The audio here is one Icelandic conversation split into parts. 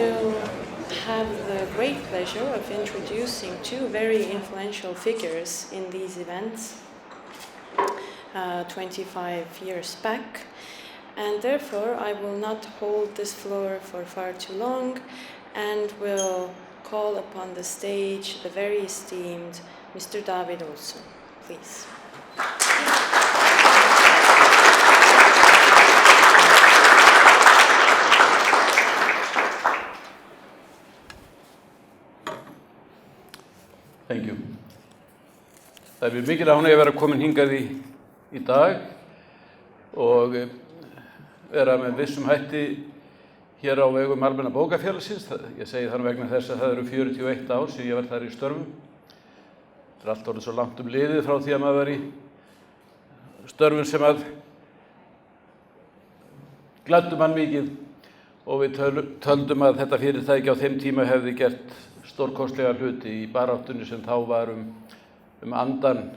will have the great pleasure of introducing two very influential figures in these events 25 years back, and therefore I will not hold this floor for far too long and will call upon the stage the very esteemed Mr. David Olsson, please. Thank you. Það mér mikil ánægja að vera komin hingað í dag og vera með vissum hætti hér á vegum Almenna bókafélagsins. Ég segi þar vegna þess að það eru 41 ár sem ég var þar í störfum. Það allt orðið svo langt liðið frá því að maður var í störfum sem að gladdu mann mikið og við töldum að þetta fyrirtæki á þeim tíma hefði gert stórkostlega hluti í baráttunni sem þá var andan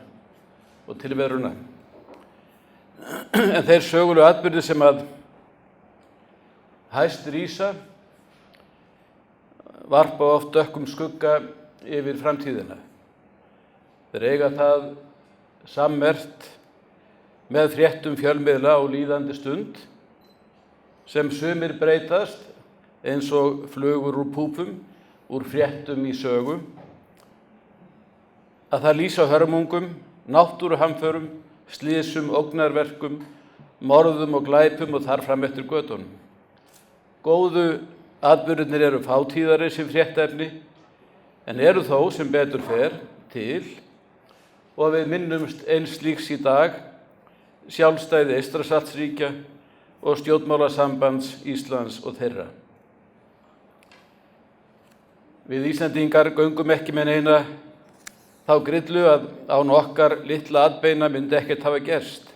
og tilveruna. En þeir sögulegu atburðir sem að hæst rísa varpa oft dökkum skugga yfir framtíðina. Þeir eiga það sammerkt með fréttum fjölmiðla á líðandi stund sem sumir breytast eins og flugur úr púpum úr fréttum í sögu, að það lýsa hörmungum, náttúruhamförum, slysum, ógnarverkum, morðum og glæpum og þar fram eftir götunum. Góðu atburðirnir eru fátíðari sem fréttaefni, en eru þó sem betur fer til, og við minnumst eins slíks í dag, sjálfstæði Eystrasaltsríkja og stjórnmálasambands Íslands og þeirra. Við Íslendingar göngum ekki með neina þá grillu að án okkar litla atbeina myndi ekkert hafa gerst.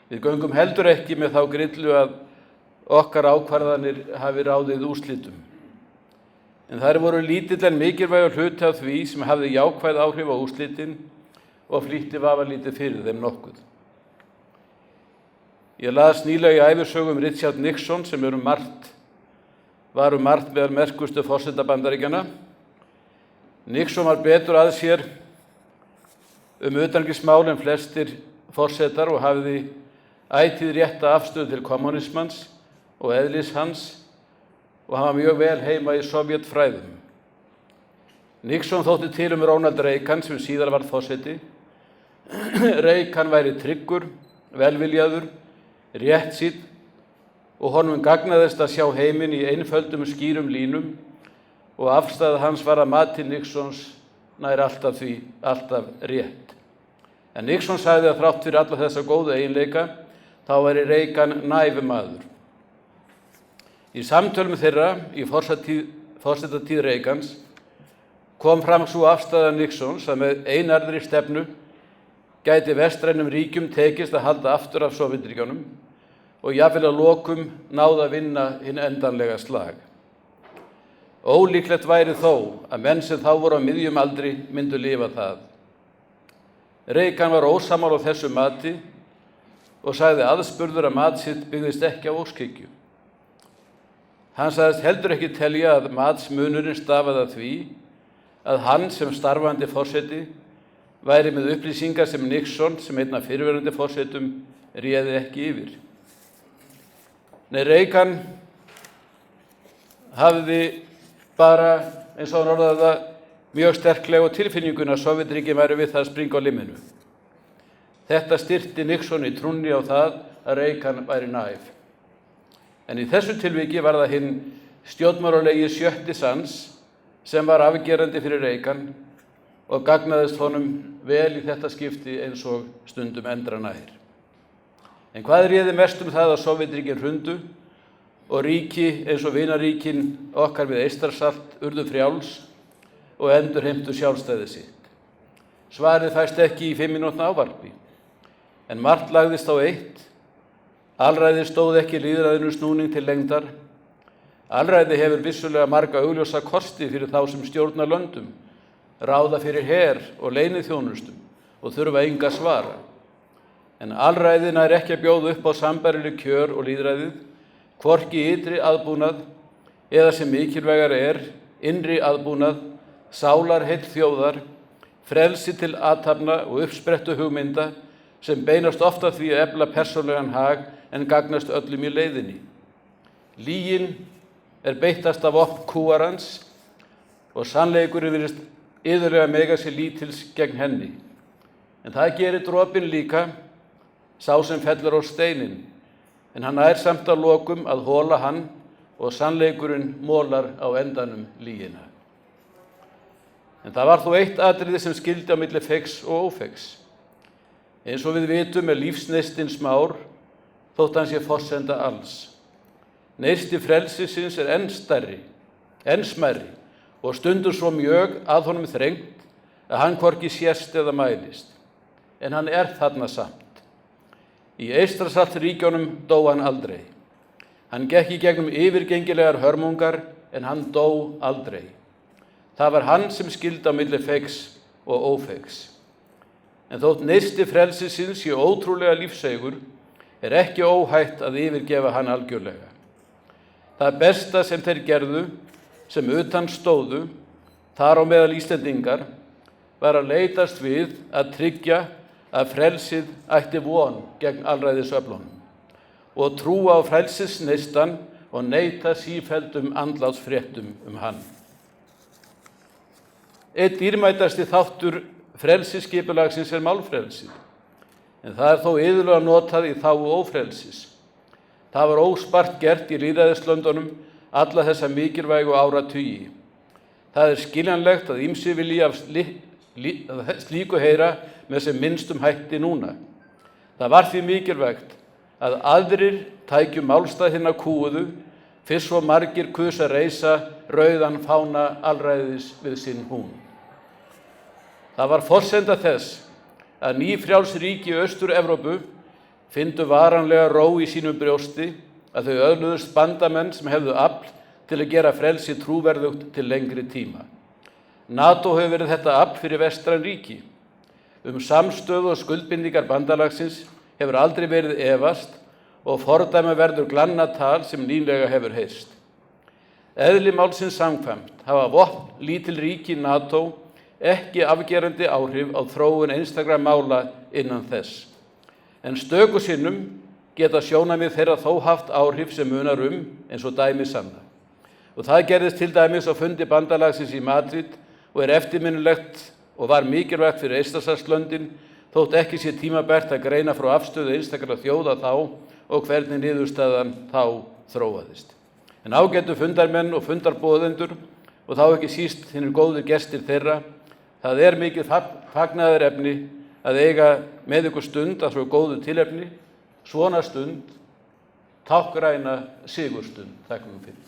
Við göngum heldur ekki með þá grillu að okkar ákvarðanir hafi ráðið úrslitum. En þær voru lítill en mikilvægur hluti af því sem hafði jákvæð áhrif á úrslitin og flýtti vafalítið fyrir þeim nokkuð. Ég las nýlega í ævisögu Richard Nixon sem var margt meðal merkustu forseta Bandaríkjanna. Nixon var betur að sér utanríkismál en flestir forsetar og hafði ætíð rétta afstöðu til kommunismans og eðlis hans og hann var mjög vel heima í sovjetfræðum. Nixon þótti til Ronald Reagan sem síðar varð forseti. Reagan væri tryggur, velviljaður, réttsýnn og honum gagnaðist að sjá heiminn í einföldum skýrum línum og afstæða hans var að mati Nixons nær alltaf rétt. En Nixon sagði að þrátt fyrir alla þessa góðu eiginleika þá væri Reagan næfur maður. Í samtölum þeirra í forsetatíð Reagans kom fram sú afstæða Nixons að með einarðri stefnu gæti vestrænum ríkjum tekist að halda aftur af Sovétríkjunum og jafnvel að lokum náði að vinna hinn endanlega slag. Ólíklegt væri þó að menn sem þá voru á miðjum aldri myndu lifa það. Reagan var ósammála á þessu mati og sagði aðspurður að mat sitt byggðist ekki á óskhyggju. Hann sagðist heldur ekki telja að matsmunurinn stafaði af því að hann sem starfandi forseti væri með upplýsingar sem Nixon sem einn af fyrrverandi forsetum réði ekki yfir. Nei, Reagan hafði bara, eins og hann orðaði það, mjög sterklega á tilfinninguna að Sovétríkin væru við það að springa á limminu. Þetta styrkti Nixon í trúnni á það að Reagan væri næf. En í þessu tilviki var það hinn stjórnmálulegi sjötti sans sem var afgerandi fyrir Reagan og gagnaðist honum vel í þetta skipti eins og stundum endra nær. En hvað réði mest það að Sovétríkin hrundu og ríki eins og vinaríkin okkar við Eystrasalt urðu frjáls og endurheimtu sjálfstæði sitt? Svarið fæst ekki í 5 mínútna ávarpi, en margt lagðist á eitt. Alræði stóð ekki lýðræðinu snúning til lengdar. Alræði hefur vissulega marga augljósa kosti fyrir þá sem stjórna löndum, ráða fyrir her og leyniþjónustum og þurfa enga svara. En alræði nær ekki að bjóða upp á sambærileg kjör og lýðræðið, hvorki ytri aðbúnað eða sem mikilvægara innri aðbúnað, sálarheill þjóðar, frelsi til athafna og uppsprettu hugmynda sem beinast oft að því að efla persónlegan hag en gagnast öllum í leiðinni. Lygin beittasta vopn kúgarans og sannleikurinn virðist iðulega mega sér lítils gegn henni. En það gerir dropinn líka, sá sem fellur á steininn, en hann nær samt að lokum að hola hann og sannleikurinn molar á endanum lygina. En það var þó eitt atriði sem skildi á milli feigs og ófeigs. Eins og við vitum lífsneistinn smár, þótt hann sé forsenda alls. Neisti frelsisins enn stærri, enn smærri og stundum svo mjög að honum þrengt að hann hvorki sést eða mælist. En hann þarna samt. Í Eystrasaltsríkjunum dó hann aldrei. Hann gekk í gegnum yfirgengilegar hörmungar en hann dó aldrei. Það var hann sem skildi á milli feigs og ófeigs. En þótt neisti frelsisins sé ótrúlega lífseigur, ekki óhætt að yfirgefa hann algjörlega. Það besta sem þeir gerðu, sem utan stóðu, þar á meðal Íslendingar, var að leitast við að tryggja að frelsið ætti von gegn alræðisöflunum og trúa á frelsisneistan og neita sífelldum andlátsfréttum hann. Einn dýrmætasti þáttur frelsisskipulagsins málfrelsið, en það þó iðulega notað í þágu ófrelsis. Það var óspart gert í lýðræðislöndunum alla þessa mikilvægu áratugi. Það skiljanlegt að ýmsir vilji af slíku heyra með sem minnstum hætti núna. Það var því mikilvægt að aðrir tækju málstað hinna kúguðu, fyrst svo margir kusu að reisa rauðan fána alræðis við sinn hún. Það var forsenda þess að nýfrjáls ríki í Austur-Evrópu fyndu varanlega ró í sínu brjósti, að þau öðluðust bandamenn sem hefðu afl til að gera frelsi trúverðugt til lengri tíma. NATO hefur verið þetta afl fyrir vestræn ríki. Samstöðu og skuldbindingar bandalagsins hefur aldrei verið efast og fordæma verður glannatal sem nýlega hefur heyrst. Eðli málsins samkvæmt hafa vopn lítil ríki NATO ekki afgerandi áhrif á þróun einstakra mála innan þess. En stöku sinnum geta sjónarmið þeirra þó haft áhrif sem munar eins og dæmi sanna. Og það gerðist til dæmis á fundi bandalagsins í Madrid og eftirminnilegt og var mikilvægt fyrir Eystrasaltslöndin, þótt ekki sé tímabært að greina frá afstöðu einstakra þjóða þá og hvernig niðurstaðan þá þróaðist. En ágætu fundarmenn og fundarboðendur, og þá ekki síst hinir góðu gestir þeirra, það mikið fagnaðarefni að eiga með ykkur stund að svo góðu tilefni, svona stund, táknræna sigurstund. Þakka fyrir.